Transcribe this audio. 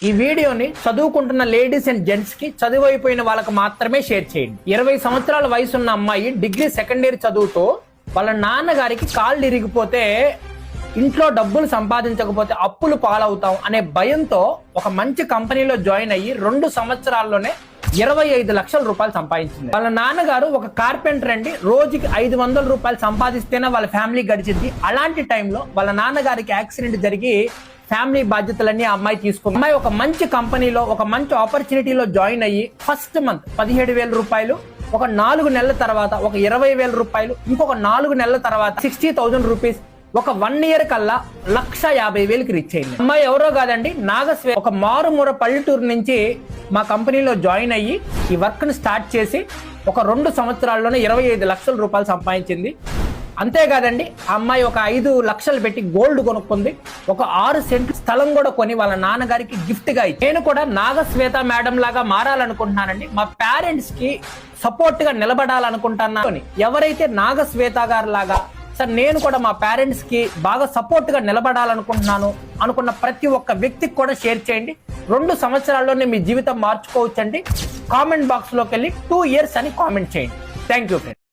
ఈ వీడియోని చదువుకుంటున్న లేడీస్ అండ్ జెంట్స్ కి చదువు అయిపోయిన వాళ్ళకి మాత్రమే షేర్ చేయండి. 20 సంవత్సరాల వయసున్న అమ్మాయి డిగ్రీ సెకండ్ ఇయర్ చదువుతూ వాళ్ళ నాన్నగారికి కాళ్ళు ఇరిగిపోతే ఇంట్లో డబ్బులు సంపాదించకపోతే అప్పులు పాలవుతాం అనే భయంతో ఒక మంచి కంపెనీలో జాయిన్ అయ్యి 2 సంవత్సరాల్లోనే 25 లక్షల రూపాయలు సంపాదించింది. వాళ్ళ నాన్నగారు ఒక కార్పెంటర్ అండి, రోజుకి 500 రూపాయలు సంపాదిస్తేనే వాళ్ళ ఫ్యామిలీ గడిచింది. అలాంటి టైంలో వాళ్ళ నాన్నగారికి యాక్సిడెంట్ జరిగి ఫ్యామిలీ బాధ్యతలన్నీ ఆ అమ్మాయి తీసుకుంది. అమ్మాయి ఒక మంచి కంపెనీలో ఒక మంచి ఆపర్చునిటీలో జాయిన్ అయ్యి ఫస్ట్ మంత్ 17,000 రూపాయలు, ఒక 4 నెలల తర్వాత ఒక 20,000 రూపాయలు, ఇంకొక 4 నెలల తర్వాత 60,000 రూపీస్, ఒక 1 ఇయర్ కల్లా 1,50,000కి రీచ్ అయింది. అమ్మాయి ఎవరో కాదండి, నాగస్వే. ఒక మారుమూర పల్లెటూరు నుంచి మా కంపెనీలో జాయిన్ అయ్యి ఈ వర్క్ ని స్టార్ట్ చేసి ఒక 2 సంవత్సరాల్లోనే 25 లక్షల రూపాయలు సంపాదించింది. అంతేకాదండి, ఆ అమ్మాయి ఒక 5 లక్షలు పెట్టి గోల్డ్ కొనుక్కుంది. ఒక 6 సెంట్ స్థలం కూడా కొని వాళ్ళ నాన్నగారికి గిఫ్ట్ గా ఇచ్చి, నేను కూడా నాగశ్వేత మేడం లాగా మారాలనుకుంటున్నానండి. మా పేరెంట్స్ కి సపోర్ట్ గా నిలబడాలనుకుంటున్నాను. ఎవరైతే నాగశ్వేత గారు లాగా సార్ నేను కూడా మా పేరెంట్స్ కి బాగా సపోర్ట్ గా నిలబడాలనుకుంటున్నాను అనుకున్న ప్రతి ఒక్క వ్యక్తికి కూడా షేర్ చేయండి. 2 సంవత్సరాల్లోనే మీ జీవితం మార్చుకోవచ్చండి. కామెంట్ బాక్స్ లోకి వెళ్ళి 2 years అని కామెంట్ చేయండి. Thank you friends.